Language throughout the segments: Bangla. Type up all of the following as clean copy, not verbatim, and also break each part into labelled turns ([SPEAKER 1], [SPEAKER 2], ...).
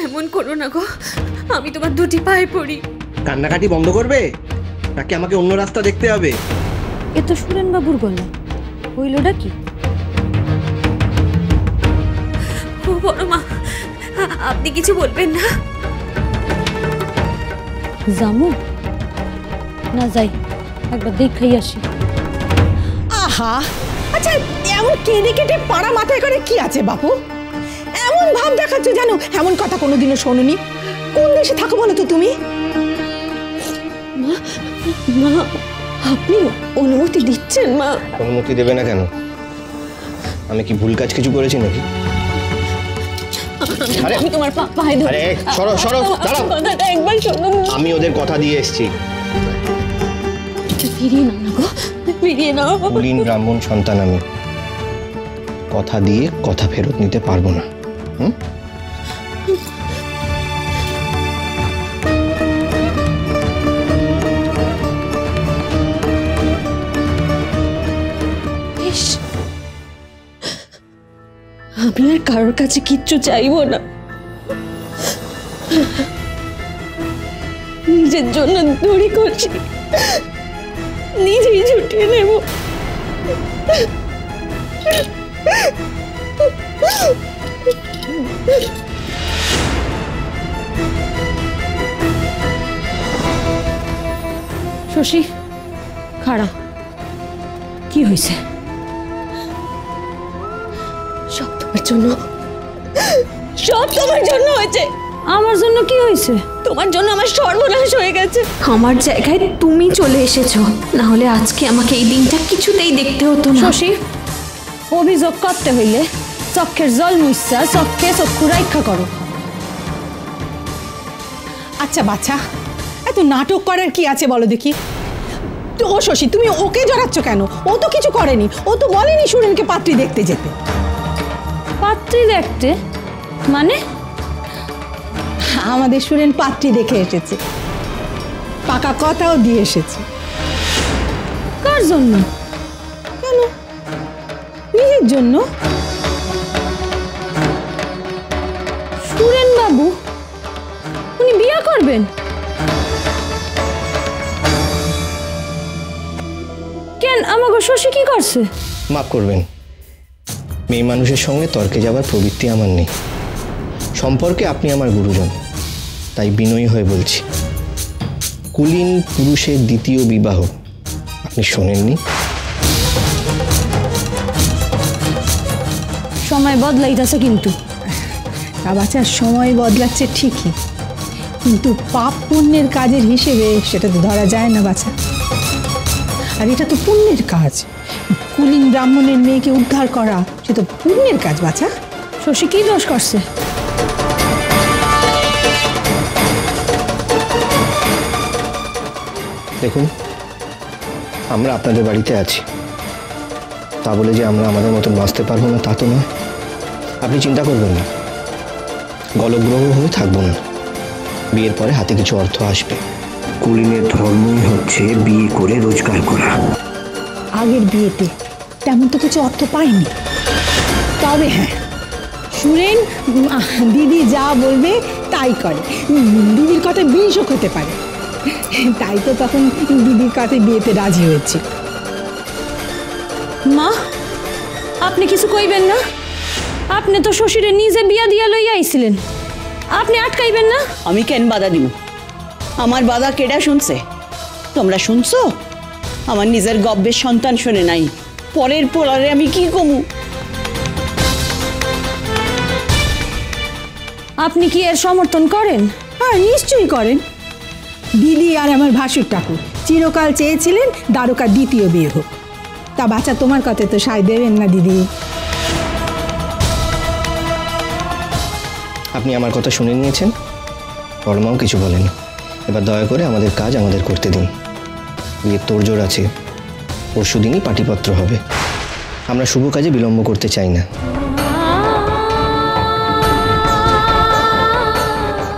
[SPEAKER 1] এমন করো না গো, আমি তোমার দুটি পায়ে পড়ি।
[SPEAKER 2] কান্নাকাটি বন্ধ করবে নাকি আমাকে অন্য রাস্তা দেখতে হবে?
[SPEAKER 1] এ তো সুরেন বাবুর গলা, হইলটা কি? ও বড় মা, আপনি কিছু বলবেন না?
[SPEAKER 3] জামু না যাই, একবার দেখাই আসি।
[SPEAKER 4] আহা, আচ্ছা এমন কেঁদে কেটে পাড়া মাথায় করে কি আছে বাপু? এমন ভাব দেখাচ্ছ যেন এমন কথা কোনোদিনও শোনোনি। কোন দেশে থাকো বলো তো তুমি?
[SPEAKER 1] মা, মা আপনি অনুমতি দিচ্ছেন? মা
[SPEAKER 2] অনুমতি দেবে না কেন? আমি কি ভুল কাজ কিছু করেছি নাকি?
[SPEAKER 1] আমি তোমার পায়ে ধরে।
[SPEAKER 2] আরে সরো সরো, দাঁড়াও।
[SPEAKER 1] কথাটা একবার শুনুন।
[SPEAKER 2] আমি ওদের কথা দিয়ে এসেছি।
[SPEAKER 1] ফিরিয়ে নাও না গো, ফিরিয়ে নাও।
[SPEAKER 2] কুলীন ব্রাহ্মণ সন্তান আমি, কথা দিয়ে কথা ফেরত নিতে পারবো না।
[SPEAKER 1] আমি আর কারোর কাছে কিচ্ছু চাইবো না, নিজের জন্য দড়ি করছি, নিজেই ছুটিয়ে নেব।
[SPEAKER 3] শশী খাড়া, কি হয়েছে?
[SPEAKER 1] সব তোমার জন্য, সব তোমার জন্য হয়েছে।
[SPEAKER 3] আমার জন্য কি হয়েছে?
[SPEAKER 1] তোমার জন্য আমার সর্বনাশ হয়ে গেছে। আমার জায়গায় তুমি চলে এসেছো, না হলে আজকে আমাকে এই দিনটা কিছুতেই দেখতে হতো না।
[SPEAKER 3] শশী, অভিযোগ করতে হইলে চক্ষের জল মুচ্ছা চক্ষে চক্ষু রক্ষা করো।
[SPEAKER 4] আচ্ছা বাচ্চা, এত নাটক করার কি আছে বলো দেখি? তো ও শশী, তুমি ওকে জড়াচ্ছ কেন? ও তো কিছু করেনি, ও তো বলেনি সুরেনকে পাত্রী দেখতে যেতে।
[SPEAKER 3] পাত্রী দেখতে মানে?
[SPEAKER 4] আমাদের সুরেন পাত্রী দেখে এসেছে, পাকা কথাও দিয়ে এসেছে।
[SPEAKER 3] কার জন্য?
[SPEAKER 4] কেন? নিজের জন্য।
[SPEAKER 3] সুরেন বাবু উনি বিয়ে করবেন? কেন, আমাকে শশী কি করছে?
[SPEAKER 2] মাফ করবেন, মেয়ে মানুষের সঙ্গে তর্কে যাবার প্রবৃত্তি আমার নেই। সম্পর্কে আপনি আমার গুরুজন, তাই বিনয়ী হয়ে বলছি, কুলীন পুরুষের দ্বিতীয় বিবাহ আপনি শোনেননি?
[SPEAKER 3] সময় বদলাইতেছে কিন্তু।
[SPEAKER 4] তা বাচ্চা, সময় বদলাচ্ছে ঠিকই, কিন্তু পাপ পুণ্যের কাজের হিসেবে সেটা তো ধরা যায় না বাচ্চা। আর এটা তো পুণ্যের কাজ, কুলীন ব্রাহ্মণের মেয়েকে উদ্ধার করা সে তো পুণ্যের কাজ বাচ্চা।
[SPEAKER 3] শশী কি দোষ করছে?
[SPEAKER 2] দেখুন, আমরা আপনাদের বাড়িতে আছি, তা বলে যে আমরা আমাদের মতন বাঁচতে পারবো না তা তো নয়। আপনি চিন্তা করবেন না, গলগ্রহ হয়ে থাকবো না। বিয়ের পরে হাতে কিছু অর্থ আসবে। কুলীনের ধর্মই হচ্ছে বিয়ে করে রোজগার করা।
[SPEAKER 4] আগের বিয়েতে তেমন তো কিছু অর্থ পাইনি, তবে হ্যাঁ, সুরেন দিদি যা বলবে তাই করে। দিদির কথা বিষ হতে পারে, তাই তো তখন দিদির কথায় বিয়েতে রাজি হয়েছে।
[SPEAKER 3] মা, আপনি কিছু কইবেন না? আপনি তো শ্বশুরে নিজে বিয়া দিয়া লইয়া আইছিলেন, আপনি আটকাইবেন না?
[SPEAKER 5] আমি কেন বাধা দিব? আমার বাধা কেডা শুনছে? তোমরা শুনছো? আমার নিজের গব্যের সন্তান শুনে নাই, পরের পোলারে আমি কি কমু?
[SPEAKER 3] আপনি কি এর সমর্থন করেন?
[SPEAKER 4] হ্যাঁ, নিশ্চয়ই করেন। দিদি আর আমার ভাসুর ঠাকুর চিরকাল চেয়েছিলেন দ্বারকা দ্বিতীয় বিয়ে হোক। তা বাচ্চা, তোমার কথায় তো সায় দেবেন না দিদি?
[SPEAKER 2] আপনি আমার কথা শুনে নিয়েছেন, বড়মাও কিছু বলেনি। এবার দয়া করে আমাদের কাজ আমাদের করতে দিন। বিয়ের তোড়জোড় আছে, পরশু দিনই পাটিপত্র হবে। আমরা শুভ কাজে বিলম্ব করতে চাই না।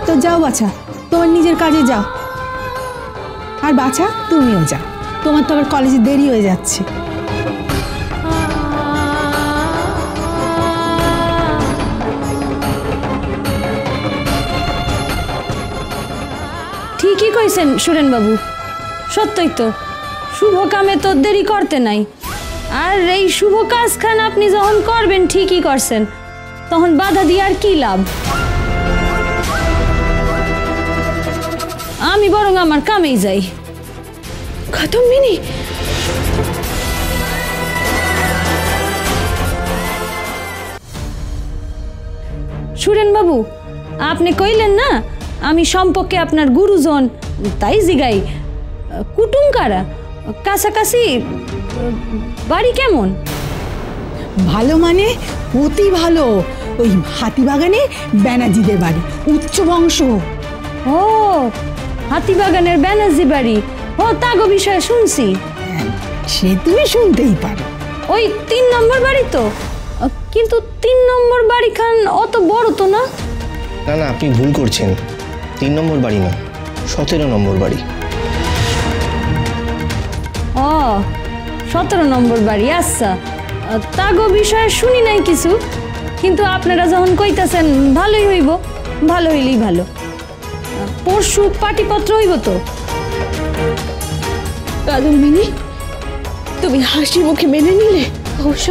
[SPEAKER 4] তো যাও বাছা, তোমার নিজের কাজে যাও। আর বাছা, তুমিও যাও, তোমার তো আবার কলেজে দেরি হয়ে যাচ্ছে।
[SPEAKER 3] কইছেন সুরেন বাবু, সত্যই তো, শুভ কামে তো দেরি করতে নাই। আর এই শুভ কাজখান আপনি যখন করবেন ঠিকই করছেন, তখন বাধা দিয়ে আর কি লাভ? আমি বরং আমার কামেই যাই।
[SPEAKER 1] কাদম্বিনী,
[SPEAKER 3] সুরেন বাবু, আপনি কইলেন না আমি সম্পর্কে আপনার গুরুজন, তাই জিগাই কুটুম কারা, কাছাকাছি, বাড়ি কেমন?
[SPEAKER 4] ভালো মানে অতি ভালো। ওই হাতিবাগানে ব্যানার্জিদের বাড়ি, উচ্চ বংশ।
[SPEAKER 3] ও, হাতিবাগানের ব্যানার্জি বাড়ি, ও তাগো বিষয়ে শুনছি।
[SPEAKER 4] সে তুমি শুনতেই পারো।
[SPEAKER 3] ওই 3 নম্বর বাড়ি তো, কিন্তু 3 নম্বর বাড়িখান অত বড় তো না।
[SPEAKER 2] না না, আপনি ভুল করছেন। 3 নম্বর বাড়ি না, 17 নম্বর বাড়ি।
[SPEAKER 3] ও, 17 নম্বর বাড়ি। আচ্ছা, তাগো বিষয়ে শুনি নাই কিছু, কিন্তু আপনারা যখন কইতাছেন ভালোই হইব, ভালো হইলেই ভালো। পরশু পাটিপত্র হইব তো?
[SPEAKER 1] কাদম্বিনী, তুমি হাসি মুখে মেনে নিলে? অবশ্য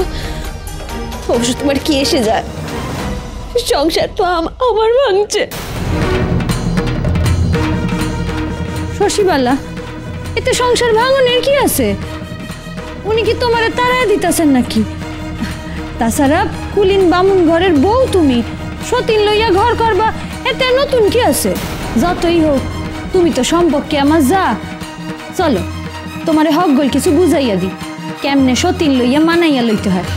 [SPEAKER 1] অবশ্য তোমার কি এসে যায়, সংসার তো আমার ভাঙছে।
[SPEAKER 3] শশীবালা, এতে সংসার ভাঙনের কি আছে? উনি কি তোমারে তাড়ায় দিতেছেন নাকি? তাছাড়া কুলিন বামুন ঘরের বউ তুমি, সতীন লইয়া ঘর করবা, এতে নতুন কি আছে? যতই হোক তুমি তো সম্পর্কে আমার যা। চলো তোমারে হক গল কিছু বুঝাইয়া দি, কেমনে সতীন লইয়া মানাইয়া লইতে হয়।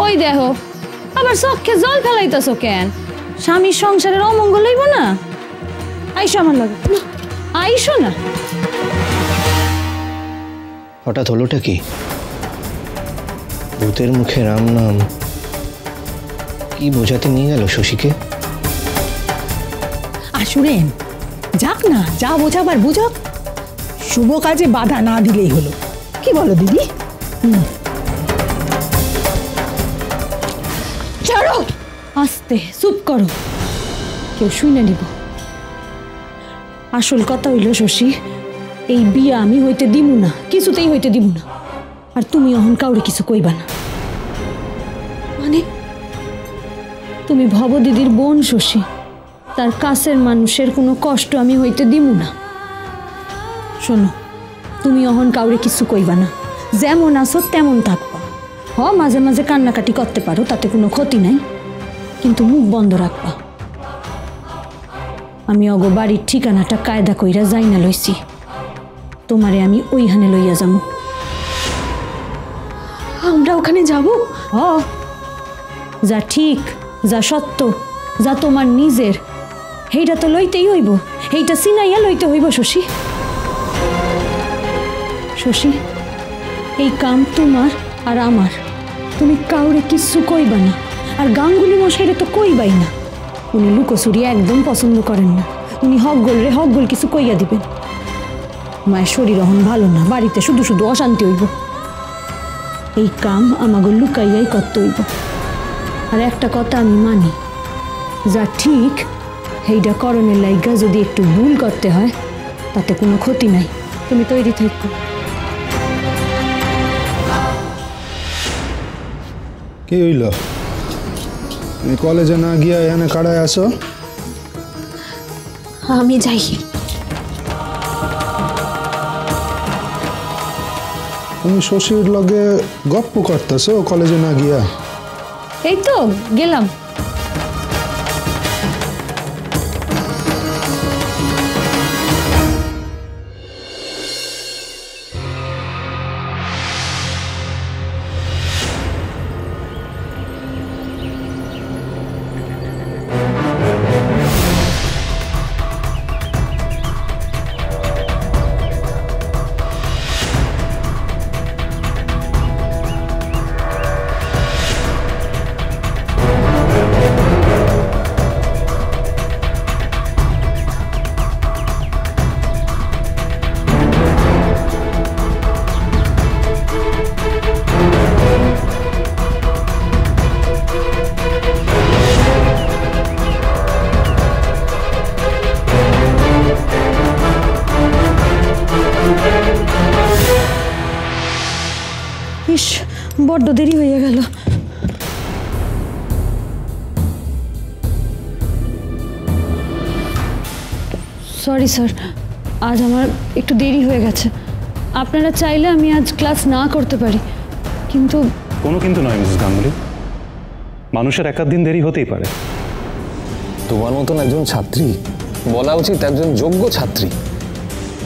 [SPEAKER 3] ওই দেখো, আবার চক্ষে জল ফেলাইতেছ কেন? স্বামীর সংসারের অমঙ্গল হইব না? আইসো আমার লগে। আইসো না।
[SPEAKER 2] হঠাৎ হলোটা কি? ভূতের মুখে রাম নাম কি বোঝাতে নিয়ে গেল শশীকে?
[SPEAKER 4] আসুরেন, যাক না, যা বোঝাবার বুঝক। শুভ কাজে বাধা না দিলেই হলো। কি বলো দিদি?
[SPEAKER 3] ছাড়ো, আস্তে, চুপ করো, কেউ শুনে নিব। আসল কথা হইল শশী, এই বিয়া আমি হইতে দিব না, কিছুতেই হইতে দিব না। আর তুমি অহন কাউরে কিছু কইবা না।
[SPEAKER 1] মানে?
[SPEAKER 3] তুমি ভবদিদির বোন শশী, তার কাছের মানুষের কোনো কষ্ট আমি হইতে দিব না। শোনো, তুমি অহন কাউরে কিছু কইবা না, যেমন আছো তেমন থাকবা। মাঝে মাঝে কান্নাকাটি করতে পারো, তাতে কোনো ক্ষতি নাই, কিন্তু মুখ বন্ধ রাখবা। আমি অগো বাড়ির ঠিকানাটা কায়দা কইরা যাই না লইছি, তোমারে আমি ওইখানে লইয়া যাবো।
[SPEAKER 1] আমরা ওখানে যাব?
[SPEAKER 3] যা ঠিক, যা সত্য, যা তোমার নিজের, সেইটা তো লইতেই হইব, এইটা চিনাইয়া লইতে হইব শশী। শশী, এই কাম তোমার আর আমার, তুমি কাউরে কিচ্ছু কইবা না। আর গাঙ্গুলি মশাইরে তো কইবাই না, উনি লুকোচুরি একদম পছন্দ করেন না। উনি হক গোল কিছু কইয়া দিবেন। মায়ের শরীর অহন ভালো না, বাড়িতে শুধু শুধু অশান্তি হইব। এই কাম আমাকে লুকাইয়াই করতে হইব। আর একটা কথা আমি মানি, যা ঠিক সেইটা করণের লাইগা যদি একটু ভুল করতে হয়, তাতে কোনো ক্ষতি নাই। তুমি তৈরি থাকো।
[SPEAKER 6] কি হইল? তুমি কলেজে না গিয়া এখানে কাড়ায় আসো?
[SPEAKER 1] আমি যাই।
[SPEAKER 6] তুমি শশীর লগে গপ্প করতেছো কলেজে না গিয়া?
[SPEAKER 3] এই তো গেলাম। বড্ড দেরি হয়ে গেল। সরি স্যার, আজ আমার একটু দেরি হয়ে গেছে। আপনারা চাইলে আমি আজ ক্লাস না করতে পারি, কিন্তু
[SPEAKER 7] কোনো কিন্তু নয় মিসেস গাঙ্গুলি, মানুষের এক আধ দিন দেরি হতেই পারে।
[SPEAKER 8] তোমার মতন একজন ছাত্রী, বলা উচিত একজন যোগ্য ছাত্রী,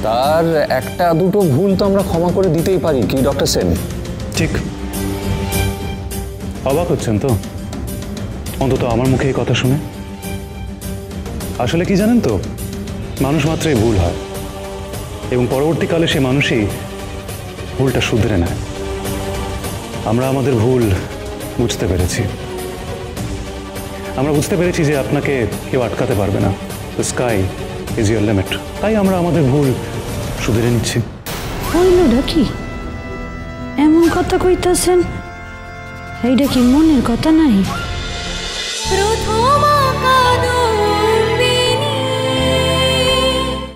[SPEAKER 8] তার একটা দুটো ভুল তো আমরা ক্ষমা করে দিতেই পারি, কি ডক্টর সেন?
[SPEAKER 7] ঠিক। অবাক হচ্ছেন তো, অন্তত আমার মুখে এই কথা শুনে? আসলে কি জানেন তো, মানুষ মাত্রই ভুল হয় এবং পরবর্তীকালে সে মানুষই ভুলটা শুধরে নেয়। আমরা আমাদের ভুল বুঝতে পেরেছি। আমরা বুঝতে পেরেছি যে আপনাকে কেউ আটকাতে পারবে না। The sky is your limit. তাই আমরা আমাদের ভুল শুধরে নিচ্ছি।
[SPEAKER 3] হইলটা কি এমন কথা কইতাছেন? এইটা কি মনের কথা নাই?
[SPEAKER 1] প্রথম কাঁদো